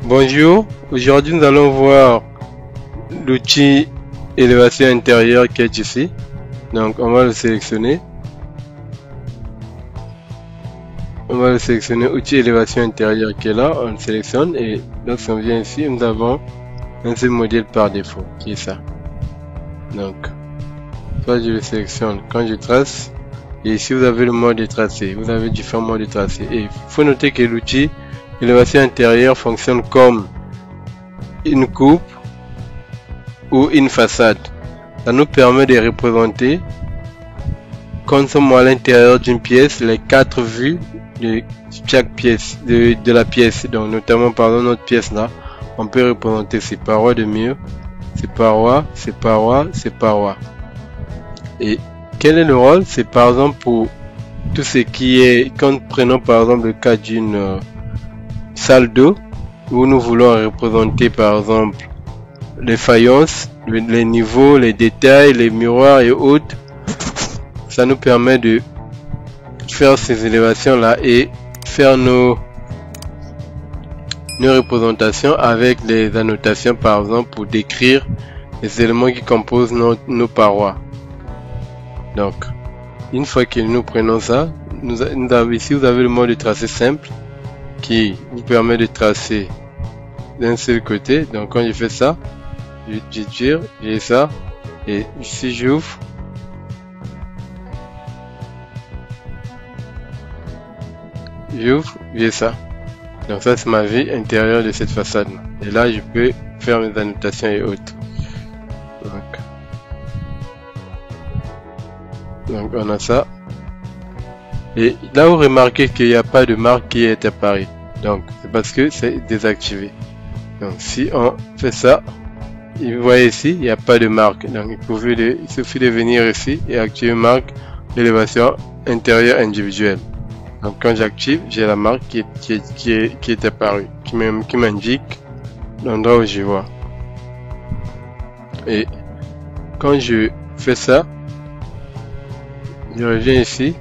Bonjour, aujourd'hui nous allons voir l'outil élévation intérieure qui est ici. Donc on va le sélectionner. On va le sélectionner, outil élévation intérieure qui est là, on le sélectionne et lorsqu'on vient ici, nous avons un seul modèle par défaut qui est ça. Donc, soit je le sélectionne quand je trace et ici vous avez le mode de tracer, vous avez différents modes de tracer et il faut noter que l'outil élévation intérieure fonctionne comme une coupe ou une façade. Ça nous permet de représenter, quand nous sommes à l'intérieur d'une pièce, les 4 vues de chaque pièce, de la pièce. Donc notamment par exemple notre pièce là, on peut représenter ces parois de mur, ces parois, ces parois, ces parois. Et quel est le rôle? C'est par exemple pour tout ce qui est, quand nous prenons par exemple le cas d'une salle d'eau où nous voulons représenter par exemple les faïences, les niveaux, les détails, les miroirs et autres, ça nous permet de faire ces élévations là et faire nos représentations avec les annotations par exemple pour décrire les éléments qui composent nos parois. Donc une fois que nous prenons ça, ici vous avez le mode de tracé simple qui vous permet de tracer d'un seul côté. Donc quand je fais ça, je tire, j'ai ça, et ici j'ouvre, j'ai ça. Donc ça c'est ma vue intérieure de cette façade. Et là je peux faire mes annotations et autres. Donc on a ça. Et là vous remarquez qu'il n'y a pas de marque qui est apparue. Donc c'est parce que c'est désactivé. Donc si on fait ça, vous voyez ici, il n'y a pas de marque. Donc il suffit de venir ici et activer marque élévation intérieure individuelle. Donc quand j'active, j'ai la marque qui est apparue, qui m'indique l'endroit où je vois. Et quand je fais ça, je reviens ici.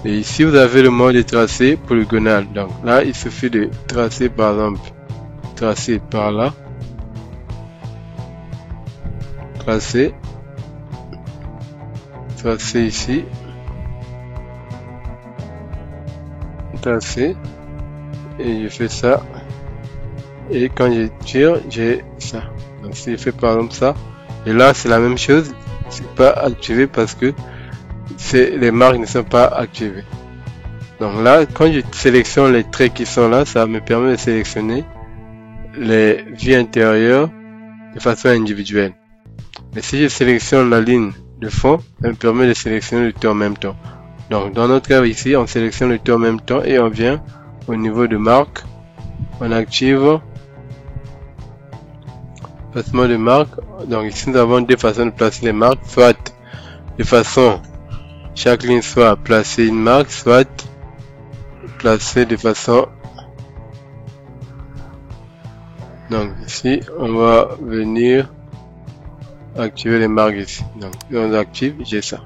Et ici vous avez le mode de tracé polygonal. Donc là il suffit de tracer par exemple, tracer par là, tracer ici, tracer, et je fais ça, et quand je tire j'ai ça. Donc si je fais par exemple ça, et là c'est la même chose, c'est pas activé parce que les marques ne sont pas activées. Donc là quand je sélectionne les traits qui sont là, ça me permet de sélectionner les vues intérieures de façon individuelle. Mais si je sélectionne la ligne de fond, ça me permet de sélectionner le tout en même temps. Donc dans notre cas ici, on sélectionne le tout en même temps et on vient au niveau de marque, on active placement de marque. Donc ici nous avons deux façons de placer les marques, soit de façon chaque ligne soit placer une marque, soit placer de façon. Donc ici on va venir activer les marques ici. Donc si on active, j'ai ça.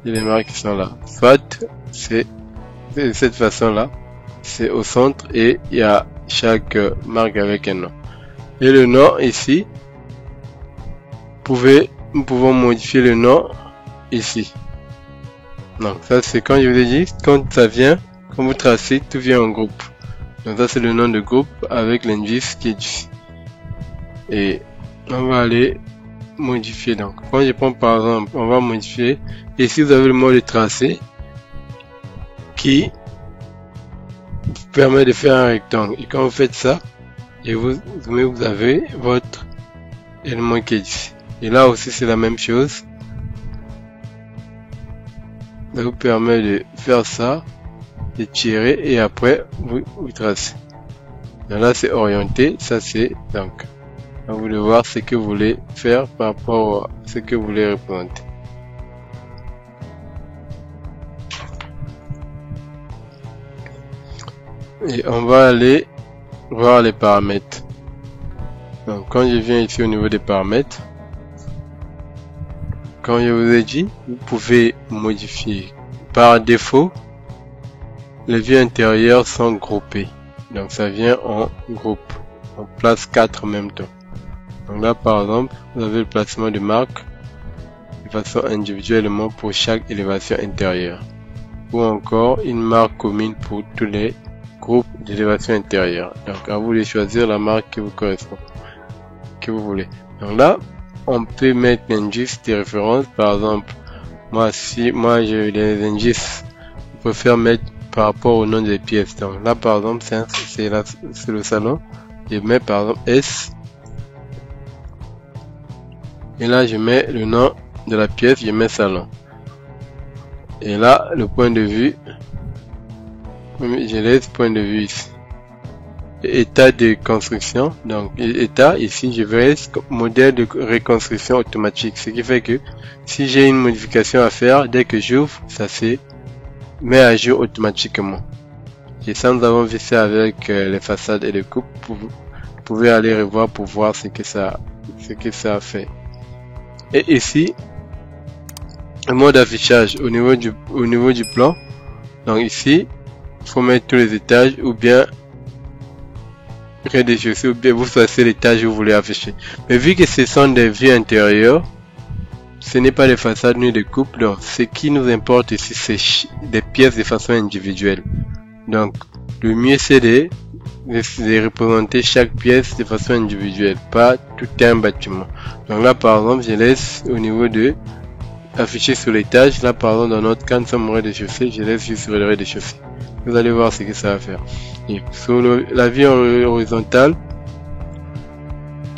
Et les marques qui sont là. Soit c'est de cette façon là, c'est au centre et il y a chaque marque avec un nom. Et le nom ici, nous pouvons modifier le nom ici. Donc ça c'est quand je vous ai dit, quand ça vient, quand vous tracez, tout vient en groupe. Donc ça c'est le nom de groupe avec l'indice qui est ici. Et on va aller modifier. Donc quand je prends par exemple, on va modifier. Et si vous avez le mode de tracé qui vous permet de faire un rectangle. Et quand vous faites ça, et vous avez votre élément qui est ici. Et là aussi c'est la même chose. Ça vous permet de faire ça, de tirer et après vous tracez. Donc là c'est orienté, ça c'est donc à vous de voir ce que vous voulez faire par rapport à ce que vous voulez représenter. Et on va aller voir les paramètres. Donc quand je viens ici au niveau des paramètres, comme je vous ai dit, vous pouvez modifier par défaut. Les vues intérieures sont groupées. Donc ça vient en groupe. On place 4 en même temps. Donc là par exemple, vous avez le placement de marques de façon individuellement pour chaque élévation intérieure. Ou encore une marque commune pour tous les groupes d'élévation intérieure. Donc à vous de choisir la marque qui vous correspond, que vous voulez. Donc là, on peut mettre l'indice de référence. Par exemple, moi j'ai les indices, je préfère mettre par rapport au nom des pièces. Donc là par exemple, c'est le salon. Je mets par exemple S. Et là je mets le nom de la pièce, je mets salon. Et là le point de vue, je laisse point de vue ici. État de construction, donc état ici je vais modèle de reconstruction automatique, ce qui fait que si j'ai une modification à faire, dès que j'ouvre, ça se met à jour automatiquement. Et ça, nous avons vu ça avec les façades et les coupes. Vous pouvez aller revoir pour voir ce que ça a fait. Et ici, le mode d'affichage au niveau du plan. Donc ici, il faut mettre tous les étages ou bien rez-de-chaussée, ou bien vous choisissez l'étage que vous voulez afficher. Mais vu que ce sont des vues intérieures, ce n'est pas des façades ni des coupes. Donc ce qui nous importe ici, c'est des pièces de façon individuelle. Donc le mieux c'est de représenter chaque pièce de façon individuelle, pas tout un bâtiment. Donc là par exemple, je laisse au niveau de afficher sur l'étage. Là par exemple, dans notre cas, nous sommes au rez-de-chaussée, je laisse juste sur le rez-de-chaussée. Vous allez voir ce que ça va faire. Et sur la vue horizontale,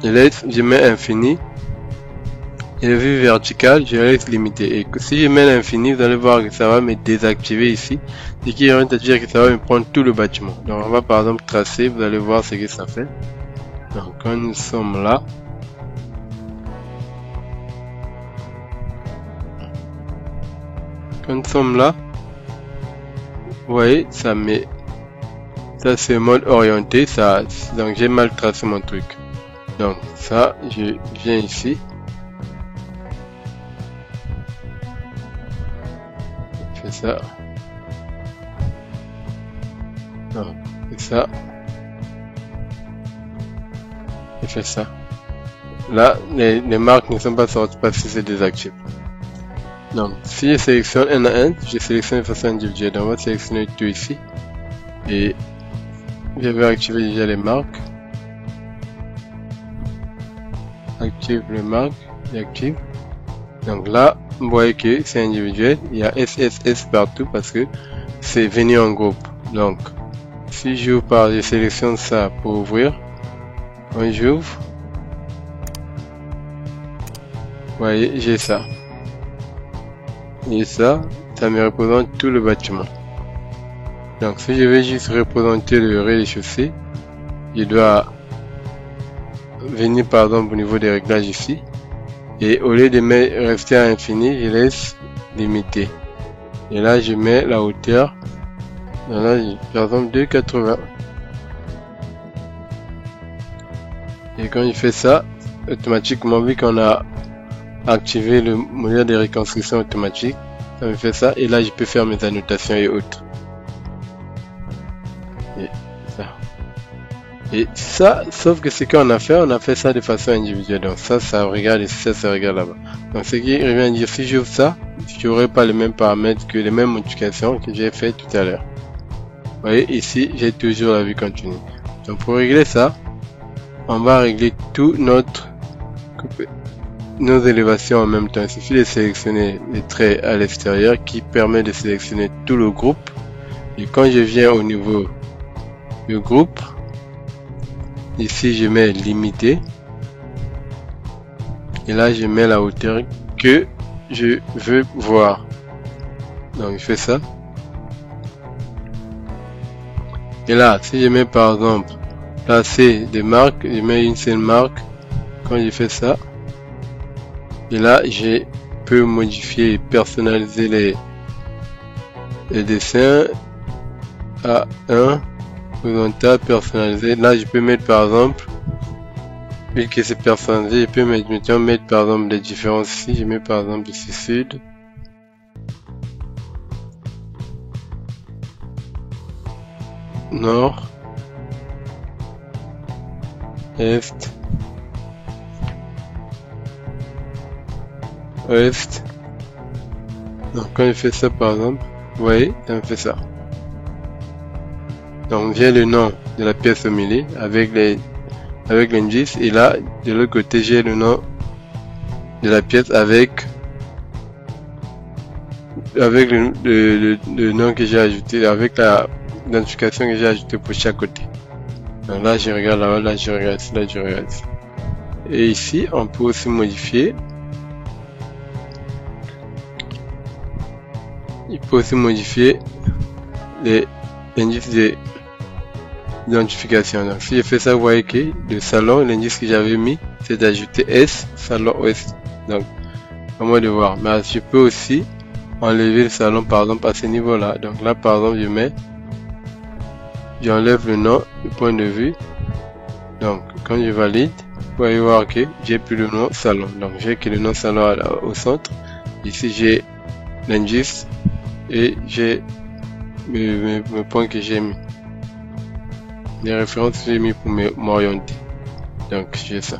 je mets infini. Et la vue verticale, je laisse limité. Et si je mets l'infini, vous allez voir que ça va me désactiver ici. Ce qui vient à dire que ça va me prendre tout le bâtiment. Donc on va par exemple tracer, vous allez voir ce que ça fait. Donc quand nous sommes là, vous voyez, ça c'est mode orienté, donc j'ai mal tracé mon truc. Donc ça, je viens ici. Je fais ça. Non, c'est ça. Je fais ça. Là, les marques ne sont pas sorties parce que c'est désactivé. Donc, si je sélectionne un à un, je sélectionne de façon individuelle. Donc, on va sélectionner tout ici. Et je vais activer déjà les marques. Active les marques. Et active. Donc là, vous voyez que c'est individuel. Il y a SSS partout parce que c'est venu en groupe. Donc, si j'ouvre je sélectionne ça pour ouvrir. Quand j'ouvre, vous voyez, j'ai ça. Et ça me représente tout le bâtiment. Donc si je vais juste représenter le rez-de-chaussée, je dois venir par exemple au niveau des réglages ici. Et au lieu de rester à infini, je laisse limiter. Et là je mets la hauteur. Là, par exemple 2,80. Et quand je fais ça, automatiquement, vu qu'on a activé le modèle de reconstruction automatique, ça me fait ça. Et là, je peux faire mes annotations et autres. Et ça, sauf que ce qu'on a fait ça de façon individuelle. Donc ça regarde ici, ça regarde là-bas. Donc ce qui revient à dire, si j'ouvre ça, je n'aurai pas les mêmes paramètres que les mêmes modifications que j'ai fait tout à l'heure. Vous voyez, ici, j'ai toujours la vue continue. Donc pour régler ça, on va régler tout nos élévations en même temps. Il suffit de sélectionner les traits à l'extérieur qui permet de sélectionner tout le groupe. Et quand je viens au niveau du groupe, ici je mets limité. Et là je mets la hauteur que je veux voir. Donc je fais ça. Et là, si je mets par exemple placer des marques, je mets une seule marque. Quand je fais ça, et là je peux modifier et personnaliser les dessins à 1 horizontal personnalisé. Là je peux mettre par exemple, vu que c'est personnalisé, je peux mettre par exemple les différences ici. Je mets par exemple ici sud, nord, est, ouest. Donc quand je fais ça par exemple, vous voyez, ça me fait ça. Donc j'ai le nom de la pièce au milieu avec l'indice, et là de l'autre côté j'ai le nom de la pièce avec le nom que j'ai ajouté, avec la identification que j'ai ajouté pour chaque côté. Donc là je regarde là-bas, là je regarde ici, là je regarde ici. Et ici on peut aussi modifier. Il peut aussi modifier les indices d'identification. Donc si je fais ça, vous voyez que le salon, l'indice que j'avais mis, c'est d'ajouter S, salon ouest. Donc à moi de voir. Mais je peux aussi enlever le salon par exemple à ce niveau là. Donc là par exemple j'enlève le nom, le point de vue. Donc quand je valide, vous pouvez voir que j'ai plus le nom salon. Donc j'ai que le nom salon au centre. Ici j'ai l'indice et j'ai mes points que j'ai mis. Les références que j'ai mis pour m'orienter. Donc j'ai ça.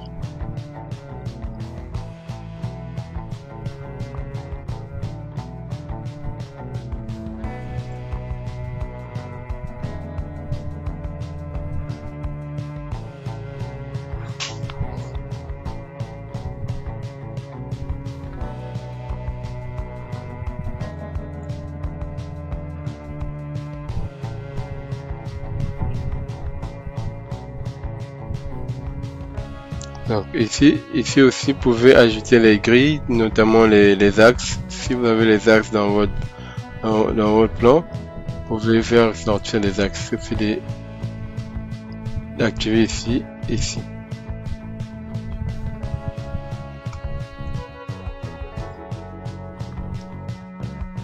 Donc ici aussi vous pouvez ajouter les grilles, notamment les axes. Si vous avez les axes dans votre plan, vous pouvez faire sortir les axes. Il suffit d'activer ici.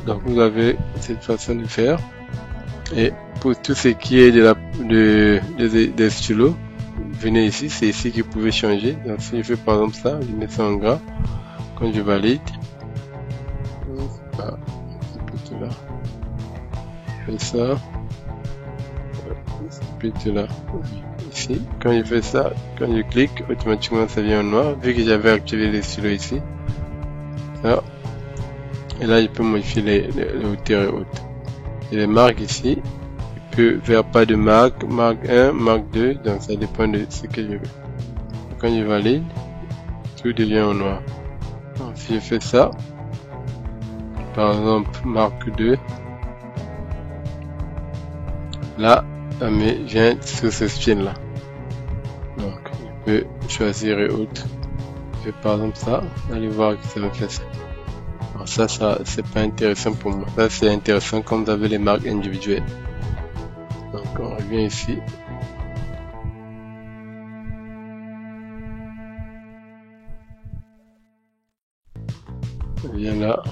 Donc vous avez cette façon de faire. Et pour tout ce qui est des stylos, venez ici, c'est ici que vous pouvez changer. Donc si je fais par exemple ça, je mets ça en gras. Quand je valide, là, je fais ça, là, ici. Quand je fais ça, quand je clique, automatiquement ça vient en noir, vu que j'avais activé les stylos ici. Ça. Et là, je peux modifier les hauteurs et hautes. Et les marques ici, je peux faire pas de marque 1, marque 2, donc ça dépend de ce que je veux. Quand je valide, tout devient en noir. Donc, si je fais ça, par exemple, marque 2, là, ça me vient sur ce style là. Donc, je peux choisir et autres. Je fais par exemple ça, allez voir que ça me fait ça. Alors ça c'est pas intéressant pour moi. Ça c'est intéressant quand vous avez les marques individuelles. Donc on revient ici. On vient là.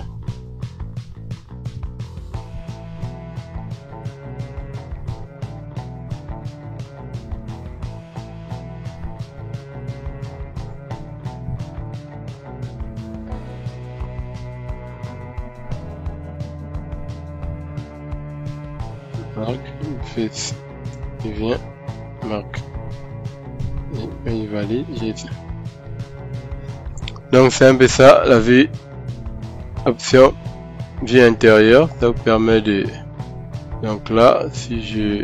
Marque, il vient, marque, et il valide, j'ai dit. Donc c'est un peu ça, la vue, option, vue intérieure, ça vous permet de, donc là,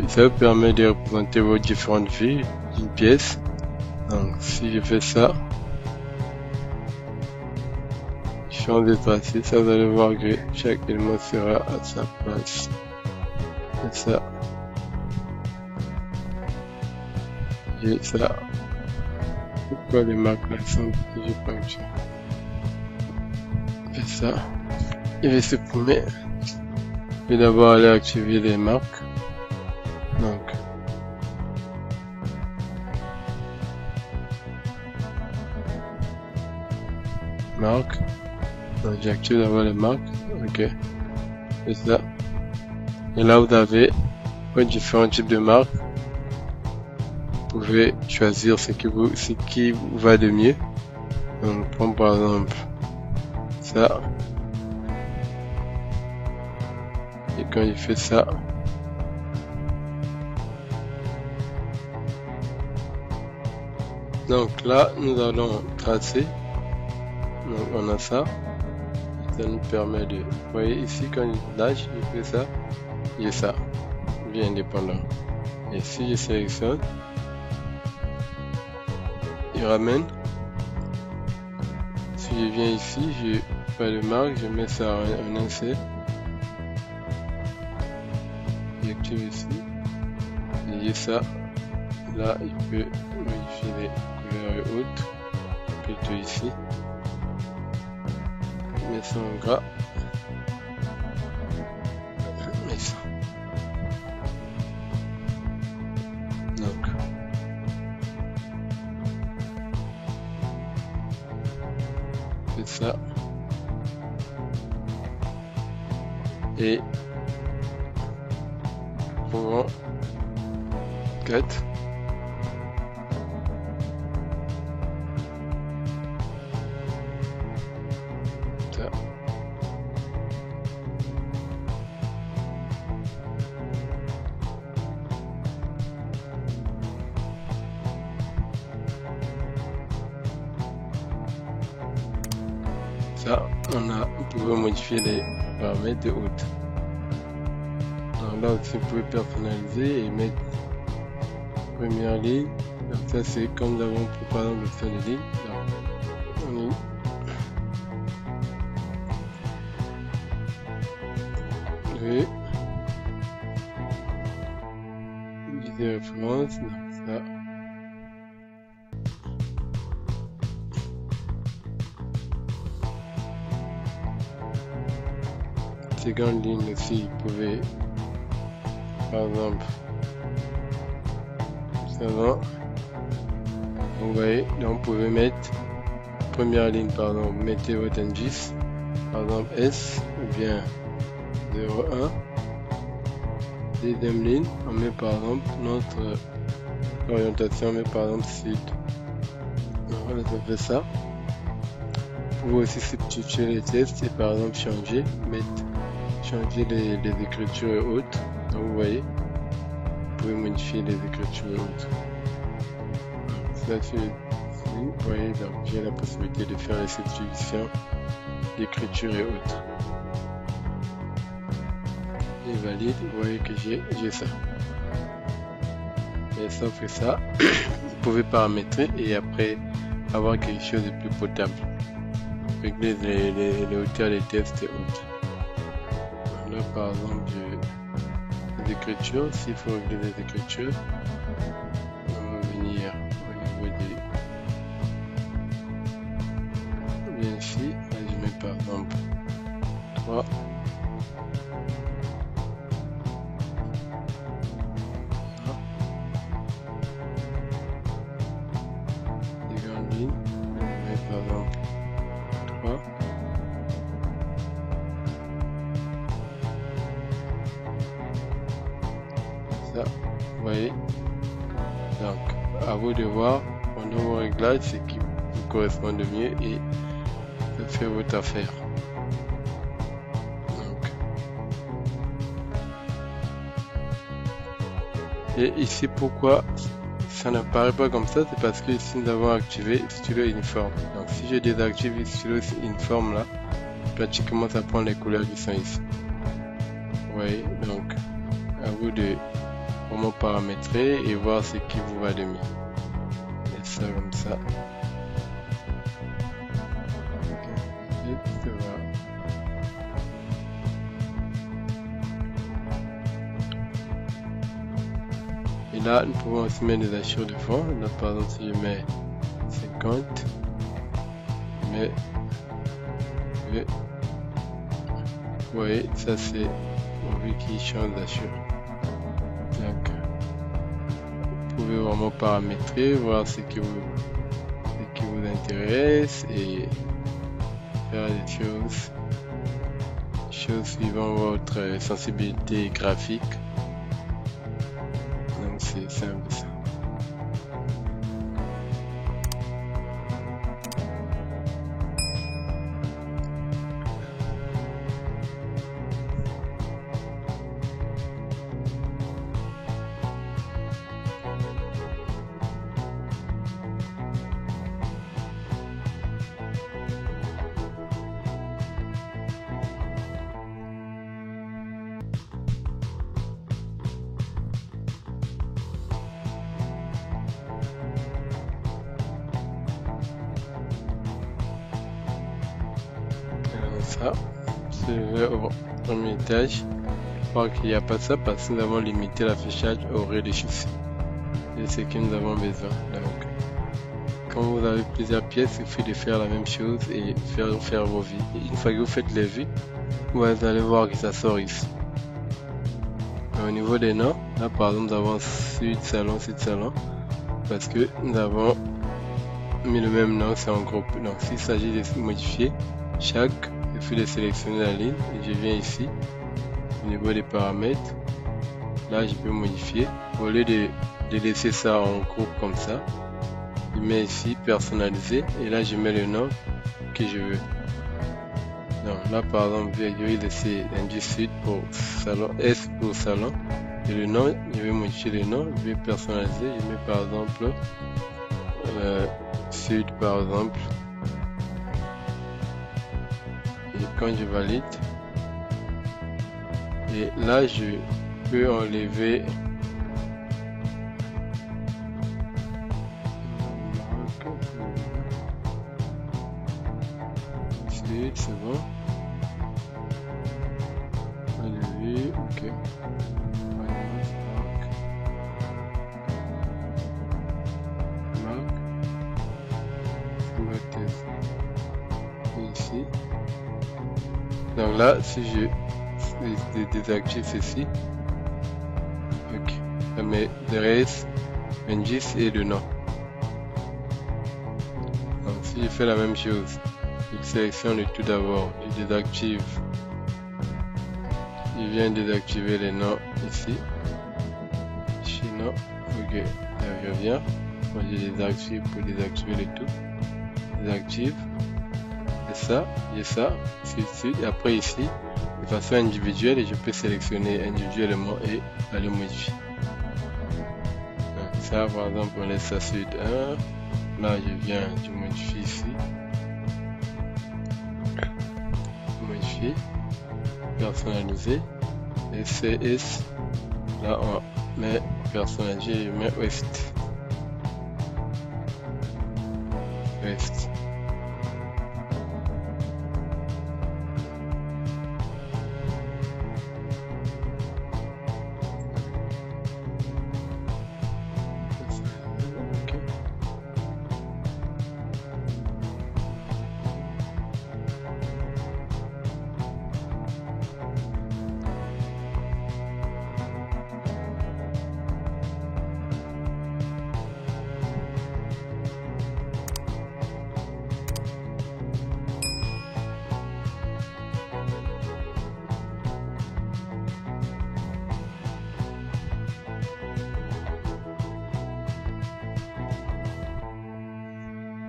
ça vous permet de représenter vos différentes vues d'une pièce. Donc si je fais ça, je change de tracé, ça vous allez voir que chaque élément sera à sa place. Ça, j'ai ça. Pourquoi les marques là sont j'ai pas que je fais ça, je vais supprimer. Je vais d'abord aller activer les marques. Donc marques, donc j'active d'abord les marques. Ok, c'est ça. Et là, vous avez différents types de marques. Vous pouvez choisir ce qui vous va de mieux. Donc, on prend par exemple ça. Et quand il fait ça, Donc là, nous allons tracer. Donc on a ça. Ça nous permet de... Vous voyez ici, quand je lâche, je fais ça. J'ai ça. Vie indépendant. Et si je sélectionne, il ramène. Si je viens ici, je fais le marque, je mets ça en insert. J'active ici. Et j'ai ça. Là, il peut modifier les couleurs et autres. Plutôt ici. Je mets ça en gras. Je mets ça. Donc. C'est ça. Et pour 4. Ça. Ça, on pouvait modifier les paramètres de haute. Donc là aussi, vous pouvez personnaliser et mettre première ligne. Donc ça, c'est comme nous avons pour par exemple l'option de ligne. Donc, on y des références, donc ça. Seconde ligne aussi, vous pouvez, par exemple, ça va. Vous voyez, donc vous pouvez mettre première ligne, par exemple, mettez votre indice, par exemple S, ou bien 0,1. Deuxième ligne, on met par exemple notre orientation, on met par exemple sud. Donc voilà, ça fait ça. Vous pouvez aussi substituer les textes et par exemple changer les écritures et autres. Donc vous voyez, vous pouvez modifier les écritures et autres. Ça c'est ici, vous voyez, donc j'ai la possibilité de faire les substitutions d'écriture et autres. Et valide, vous voyez que j'ai ça. Et ça fait ça. Vous pouvez paramétrer et après avoir quelque chose de plus potable. Régler les hauteurs des textes et autres. Là par exemple les écritures, s'il faut régler les écritures, on va venir au niveau des... Bien ici, là je mets par exemple 3. Par exemple 3. Ça, vous voyez. Donc, à vous de voir pendant vos réglages ce qui vous correspond le mieux et de faire votre affaire. Donc. Et ici, pourquoi ça n'apparaît pas comme ça, c'est parce que ici nous avons activé Stylo Uniforme. Donc si je désactive Stylo Uniforme là, pratiquement ça prend les couleurs qui sont ici. Vous voyez, donc à vous de vraiment paramétrer et voir ce qui vous va de mieux. Et ça comme ça. Et ça va. Et là, nous pouvons aussi mettre des hachures de fond. Là, par exemple, si je mets 50, mais vous voyez, ça c'est on veut qu'il change d'hachure. Donc, vous pouvez vraiment paramétrer, voir ce qui vous intéresse et faire des choses suivant votre sensibilité graphique. Donc c'est simple ça. ça. Je vais au premier étage. Je crois qu'il n'y a pas ça parce que nous avons limité l'affichage au rez-de-chaussée. Et c'est ce que nous avons besoin. Donc, quand vous avez plusieurs pièces, il suffit de faire la même chose et faire vos vies. Et une fois que vous faites les vies, vous allez voir que ça sort ici. Au niveau des noms, là par exemple nous avons sud salon, parce que nous avons mis le même nom, c'est en groupe. Donc s'il s'agit de modifier chaque, il suffit de sélectionner la ligne et je viens ici au niveau des paramètres. Là je peux modifier. Au lieu de laisser ça en groupe comme ça, je mets ici personnaliser et là je mets le nom que je veux. Donc là par exemple je vais laisser indice sud pour salon, S pour salon et le nom, je vais modifier le nom, je vais personnaliser, je mets par exemple sud par exemple et quand je valide et là je peux enlever sud, c'est bon. Enlever, ok. Ici. Donc là, si je désactive ceci, ok, ça met le reste, indice et le nom. Donc si je fais la même chose, je sélectionne tout d'abord, je désactive, je viens désactiver les noms ici, chinois, ok, là je reviens, moi je désactive pour désactiver le tout, désactive. Et ça, et après ici, de façon individuelle, et je peux sélectionner individuellement et aller modifier. Donc ça, par exemple, on laisse ça sud 1. Là, je modifie ici. Modifier, personnaliser, et CS. Là, on met personnaliser, je mets ouest. Ouest.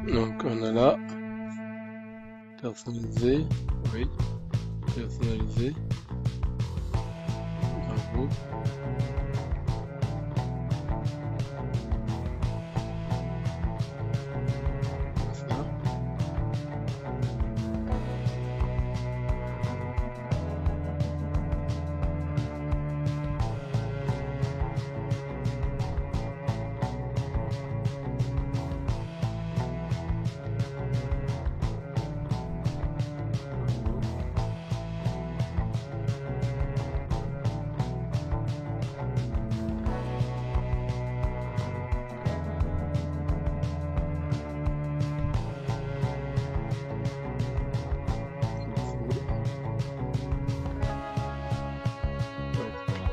Donc on a là personnalisé, oui, personnalisé, bravo. Ça.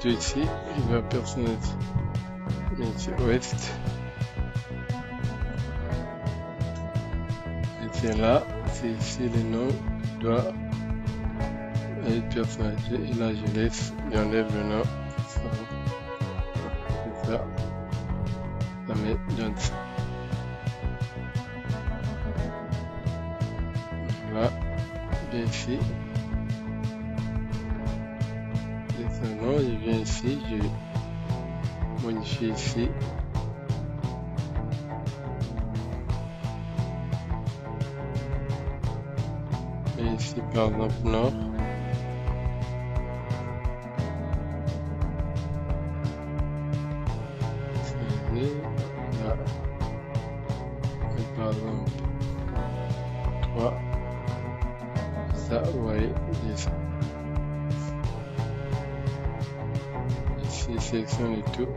Ici, il va personnaliser ouest. Et c'est là, c'est ici les noms doit être personnalisé. Et là, je laisse, j'enlève le nom. C'est ça. Ça met Johnson. Voilà, bien ici. Non, je viens ici, je modifie ici. Et ici par exemple nord. Là. Et par exemple 3. Ça, vous voyez. Je sélectionne le tout.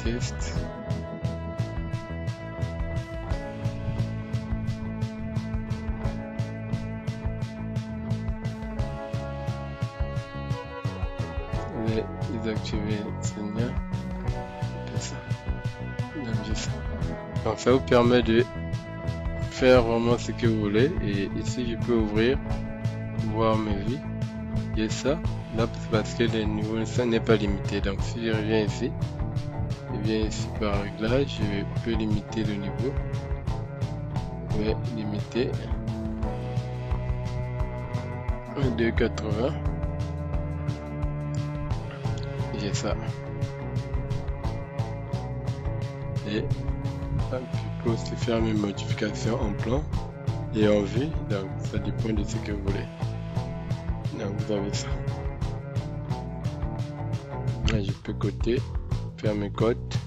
Test. Je vais désactiver le signal. Ça. Donc ça vous permet de faire vraiment ce que vous voulez. Et ici je peux ouvrir, voir mes vies. Et ça, là c'est parce que le niveau ça n'est pas limité. Donc si je reviens ici, je viens ici par réglage, je peux limiter le niveau. Je vais limiter 2,80. J'ai ça. Et je peux aussi faire mes modifications en plan et en vue, donc ça dépend de ce que vous voulez. Donc vous avez ça. Là je peux coter, faire mes cotes.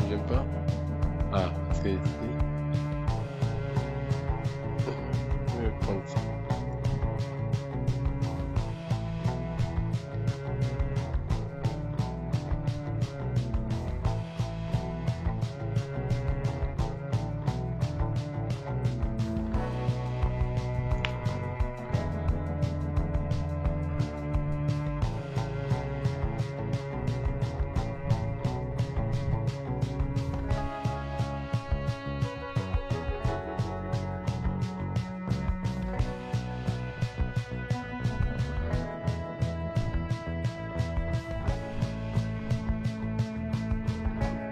J'aime pas. Ah, c'est ici. Je vais prendre ça.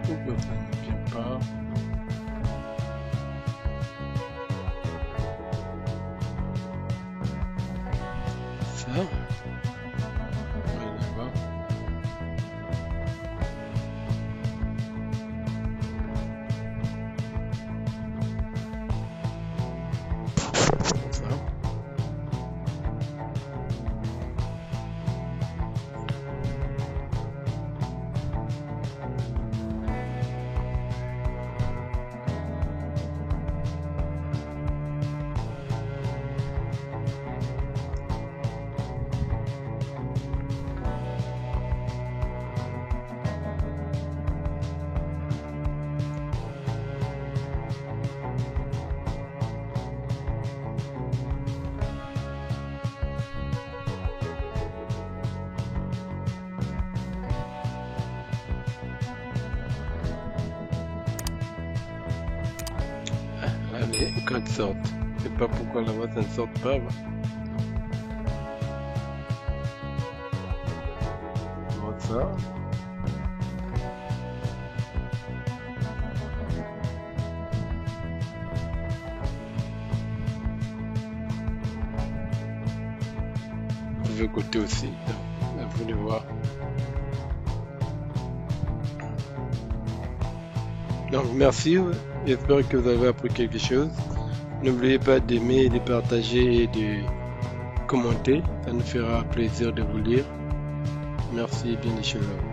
Ça ne vient pas. Ça. On va y voir. Ça. Les codes sortent. Je sais pas pourquoi là-bas ça ne sort pas. Voilà ça. Vous pouvez côté aussi. À vous de voir. Donc merci. J'espère que vous avez appris quelque chose. N'oubliez pas d'aimer, de partager et de commenter. Ça nous fera plaisir de vous lire. Merci et bien des choses à vous.